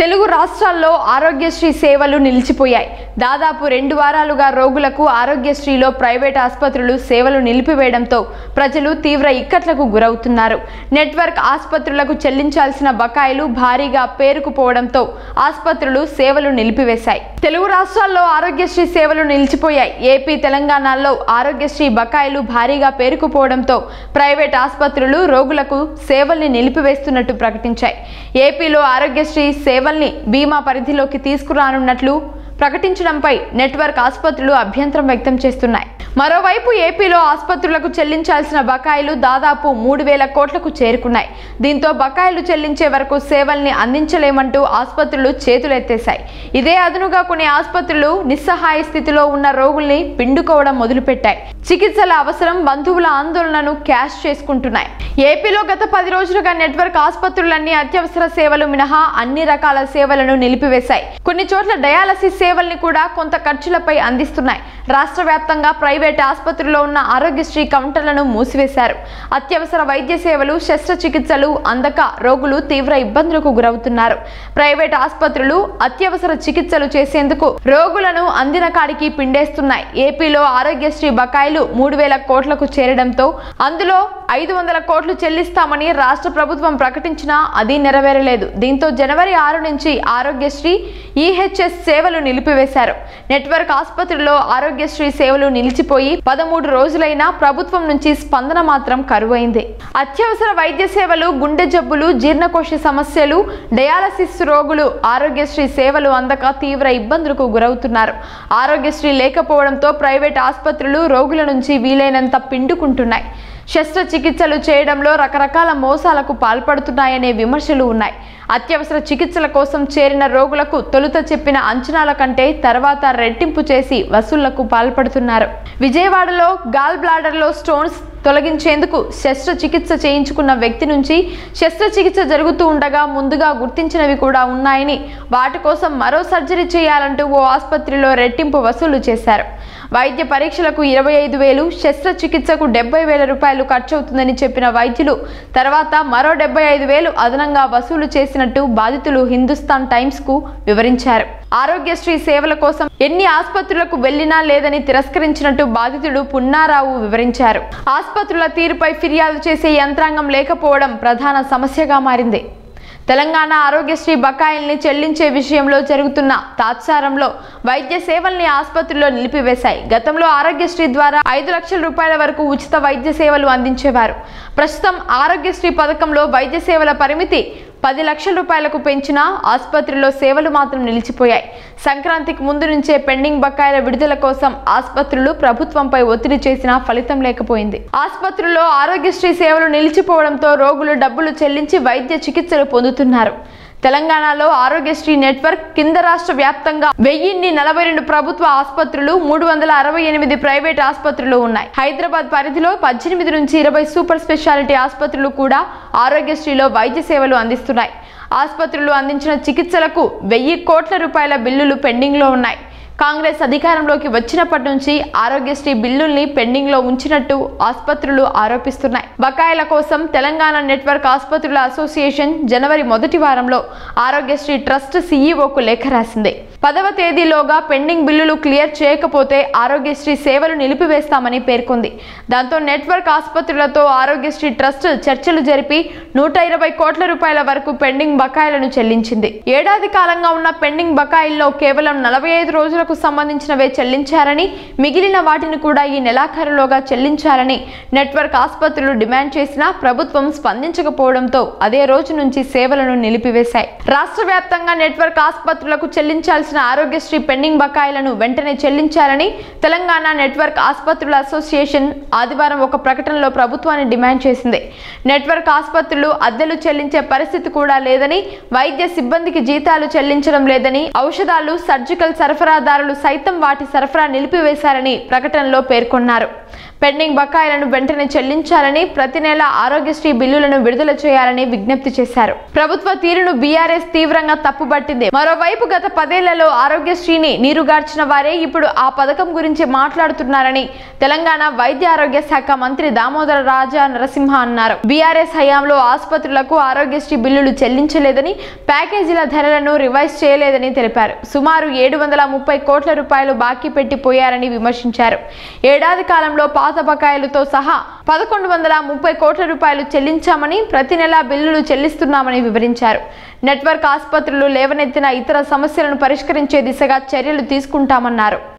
తెలుగు రాష్ట్రాల్లో ఆరోగ్యశ్రీ సేవలు నిలిచిపోయాయి. దాదాపు 2 వారాలుగా రోగులకు ఆరోగ్యశ్రీలో ప్రైవేట్ ఆసుపత్రులు సేవలు నిలిపివేయడంతో ప్రజలు తీవ్ర ఇక్కట్లకు గురవుతున్నారు. నెట్వర్క్ ఆసుపత్రులకు చెల్లించాల్సిన బకాయిలు భారీగా పేరుకుపోవడంతో ఆసుపత్రులు సేవలు నిలిపివేశాయి. తెలుగు రాష్ట్రాల్లో ఆరోగ్యశ్రీ సేవలు నిలిచిపోయాయి. ఏపీ, తెలంగాణలో ఆరోగ్యశ్రీ బకాయిలు భారీగా పేరుకుపోవడంతో ప్రైవేట్ ఆసుపత్రులు రోగులకు సేవల్ని నిలిపివేస్తున్నట్టు ప్రకటించాయి. ఏపీలో ఆరోగ్యశ్రీ సేవల్ని బీమా పరిధిలోకి తీసుకురానున్నట్లు ప్రకటించడంపై నెట్వర్క్ ఆసుపత్రులు అభ్యంతరం వ్యక్తం చేస్తున్నాయి. మరోవైపు ఏపీలో ఆసుపత్రులకు చెల్లించాల్సిన బకాయిలు దాదాపు 3,000 కోట్లకు చేరుకున్నాయి. దీంతో బకాయిలు చెల్లించే వరకు సేవల్ని అందించలేమంటూ ఆసుపత్రులు చేతులెత్తేశాయి. ఇదే అదునుగా కొన్ని ఆసుపత్రులు నిస్సహాయ స్థితిలో ఉన్న రోగుల్ని పిండుకోవడం మొదలుపెట్టాయి. చికిత్సల అవసరం బంధువుల ఆందోళనను క్యాష్ చేసుకుంటున్నాయి. ఏపీలో గత 10 రోజులుగా నెట్వర్క్ ఆసుపత్రులన్నీ అత్యవసర సేవలు మినహా అన్ని రకాల సేవలను నిలిపివేశాయి. కొన్ని చోట్ల డయాలసిస్ సేవల్ని కూడా కొంత ఖర్చులపై అందిస్తున్నాయి. రాష్ట్ర వ్యాప్తంగా ప్రైవేట్ ఆసుపత్రుల్లో ఉన్న ఆరోగ్యశ్రీ కౌంటర్లను మూసివేశారు. అత్యవసర వైద్య సేవలు, శస్త్రచికిత్సలు అందక రోగులు తీవ్ర ఇబ్బందులకు గురవుతున్నారు. ప్రైవేట్ ఆసుపత్రులు అత్యవసర చికిత్సలు చేసేందుకు రోగులను అందిన కాడికి పిండేస్తున్నాయి. ఏపీలో ఆరోగ్యశ్రీ బకాయిలు 3,000 కోట్లకు చేరడంతో అందులో 500 కోట్లు చెల్లిస్తామని రాష్ట్ర ప్రభుత్వం ప్రకటించినా అది నెరవేరలేదు. దీంతో జనవరి 6 నుంచి ఆరోగ్యశ్రీ, ఈహెచ్ఎస్ సేవలు నిలిపివేశారు. నెట్వర్క్ ఆసుపత్రుల్లో ఆరోగ్యశ్రీ సేవలు నిలిచిపోయి 13 రోజులైనా ప్రభుత్వం నుంచి స్పందన మాత్రం కరువైంది. అత్యవసర వైద్య సేవలు, గుండె జబ్బులు, జీర్ణకోశ సమస్యలు, డయాలసిస్ రోగులు ఆరోగ్యశ్రీ సేవలు అందక తీవ్ర ఇబ్బందులకు గురవుతున్నారు. ఆరోగ్యశ్రీ లేకపోవడంతో ప్రైవేట్ ఆసుపత్రులు రోగుల నుంచి వీలైనంత పిండుకుంటున్నాయి. శస్త్రచికిత్సలు చేయడంలో రకరకాల మోసాలకు పాల్పడుతున్నాయనే విమర్శలు ఉన్నాయి. అత్యవసర చికిత్సల కోసం చేరిన రోగులకు తొలుత చెప్పిన అంచనాల కంటే తర్వాత రెట్టింపు చేసి వసూళ్లకు పాల్పడుతున్నారు. విజయవాడలో గాల్ బ్లాడర్లో స్టోన్స్ తొలగించేందుకు శస్త్రచికిత్స చేయించుకున్న వ్యక్తి నుంచి శస్త్రచికిత్స జరుగుతూ ఉండగా ముందుగా గుర్తించినవి కూడా ఉన్నాయని, వాటి కోసం మరో సర్జరీ చేయాలంటూ ఓ ఆసుపత్రిలో రెట్టింపు వసూలు చేశారు. వైద్య పరీక్షలకు 25,000, శస్త్రచికిత్సకు 70,000 రూపాయలు ఖర్చవుతుందని చెప్పిన వైద్యులు తర్వాత మరో 75,000 అదనంగా వసూలు చేసినట్టు బాధితులు హిందుస్థాన్ టైమ్స్ కు వివరించారు. ఆరోగ్యశ్రీ సేవల కోసం ఎన్ని ఆసుపత్రులకు వెళ్లినా లేదని తిరస్కరించినట్టు బాధితుడు పున్నారావు వివరించారు. ఆసుపత్రుల తీరుపై ఫిర్యాదు చేసే యంత్రాంగం లేకపోవడం ప్రధాన సమస్యగా మారింది. తెలంగాణ ఆరోగ్యశ్రీ బకాయిల్ని చెల్లించే విషయంలో జరుగుతున్న తాత్సారంలో వైద్య సేవల్ని ఆసుపత్రుల్లో నిలిపివేశాయి. గతంలో ఆరోగ్యశ్రీ ద్వారా 5 లక్షల రూపాయల వరకు ఉచిత వైద్య సేవలు అందించేవారు. ప్రస్తుతం ఆరోగ్యశ్రీ పథకంలో వైద్య సేవల పరిమితి 10 లక్షల రూపాయలకు పెంచినా ఆసుపత్రిలో సేవలు మాత్రం నిలిచిపోయాయి. సంక్రాంతికి ముందు నుంచే పెండింగ్ బకాయిల విడుదల కోసం ఆసుపత్రులు ప్రభుత్వంపై ఒత్తిడి చేసినా ఫలితం లేకపోయింది. ఆసుపత్రుల్లో ఆరోగ్యశ్రీ సేవలు నిలిచిపోవడంతో రోగులు డబ్బులు చెల్లించి వైద్య చికిత్సలు పొందుతున్నారు. తెలంగాణలో ఆరోగ్యశ్రీ నెట్వర్క్ కింద రాష్ట్ర వ్యాప్తంగా 1042 ప్రభుత్వ ఆసుపత్రులు, 368 ప్రైవేట్ ఆసుపత్రులు ఉన్నాయి. హైదరాబాద్ పరిధిలో 18 నుంచి 20 సూపర్ స్పెషాలిటీ ఆసుపత్రులు కూడా ఆరోగ్యశ్రీలో వైద్య సేవలు అందిస్తున్నాయి. ఆసుపత్రులు అందించిన చికిత్సలకు 1,000 కోట్ల రూపాయల బిల్లులు పెండింగ్ లో ఉన్నాయి. కాంగ్రెస్ అధికారంలోకి వచ్చినప్పటి నుంచి ఆరోగ్యశ్రీ బిల్లుల్ని పెండింగ్ లో ఉంచినట్టు ఆసుపత్రులు ఆరోపిస్తున్నాయి. బకాయిల కోసం తెలంగాణ నెట్వర్క్ ఆసుపత్రుల అసోసియేషన్ జనవరి 1 వారంలో ఆరోగ్యశ్రీ ట్రస్ట్ సీఈఓకు లేఖ రాసింది. 10వ తేదీలోగా పెండింగ్ బిల్లులు క్లియర్ చేయకపోతే ఆరోగ్యశ్రీ సేవలు నిలిపివేస్తామని పేర్కొంది. దాంతో నెట్వర్క్ ఆసుపత్రులతో ఆరోగ్యశ్రీ ట్రస్ట్ చర్చలు జరిపి 120 కోట్ల రూపాయల వరకు పెండింగ్ బకాయిలను చెల్లించింది. ఏడాది కాలంగా ఉన్న పెండింగ్ బకాయిల్లో కేవలం 45 రోజులకు సంబంధించినవే చెల్లించారని, మిగిలిన వాటిని కూడా ఈ నెలాఖరులోగా చెల్లించాలని నెట్వర్క్ ఆసుపత్రులు డిమాండ్ చేసినా ప్రభుత్వం స్పందించకపోవడంతో అదే రోజు నుంచి సేవలను నిలిపివేశాయి. రాష్ట్ర వ్యాప్తంగా నెట్వర్క్ ఆసుపత్రులకు చెల్లించాల్సిన ఆరోగ్యశ్రీ పెండింగ్ బకాయిలను వెంటనే చెల్లించాలని తెలంగాణ నెట్వర్క్ ఆసుపత్రుల అసోసియేషన్ ఆదివారం ఒక ప్రకటనలో ప్రభుత్వాన్ని డిమాండ్ చేసింది. నెట్వర్క్ ఆసుపత్రులు అద్దెలు చెల్లించే పరిస్థితి కూడా లేదని, వైద్య సిబ్బందికి జీతాలు చెల్లించడం లేదని, ఔషధాలు, సర్జికల్ సరఫరాదారులు సైతం వాటి సరఫరా నిలిపివేశారని ప్రకటనలో పేర్కొన్నారు. పెండింగ్ బకాయిలను వెంటనే చెల్లించాలని, ప్రతి నెల ఆరోగ్యశ్రీ బిల్లులను విడుదల చేయాలని విజ్ఞప్తి చేశారు. ప్రభుత్వ తీరును బీఆర్ఎస్ తీవ్రంగా తప్పుబట్టింది. మరోవైపు గత 10 ఏళ్లలో ఆరోగ్యశ్రీని నీరుగార్చిన వారే ఇప్పుడు ఆ పథకం గురించి మాట్లాడుతున్నారని తెలంగాణ వైద్య ఆరోగ్య శాఖ మంత్రి దామోదర రాజా నరసింహ అన్నారు. బీఆర్ఎస్ హయాంలో ఆసుపత్రులకు ఆరోగ్యశ్రీ బిల్లులు చెల్లించలేదని, ప్యాకేజీల ధరలను రివైజ్ చేయలేదని తెలిపారు. సుమారు 730 కోట్ల రూపాయలు బాకీ పెట్టిపోయారని విమర్శించారు. ఏడాది కాలంలో పాత బకాయిలతో సహా 1130 కోట్ల రూపాయలు చెల్లించామని, ప్రతి నెల బిల్లులు చెల్లిస్తున్నామని వివరించారు. నెట్వర్క్ ఆసుపత్రులు లేవనెత్తిన ఇతర సమస్యలను పరిష్కరించే దిశగా చర్యలు తీసుకుంటామన్నారు.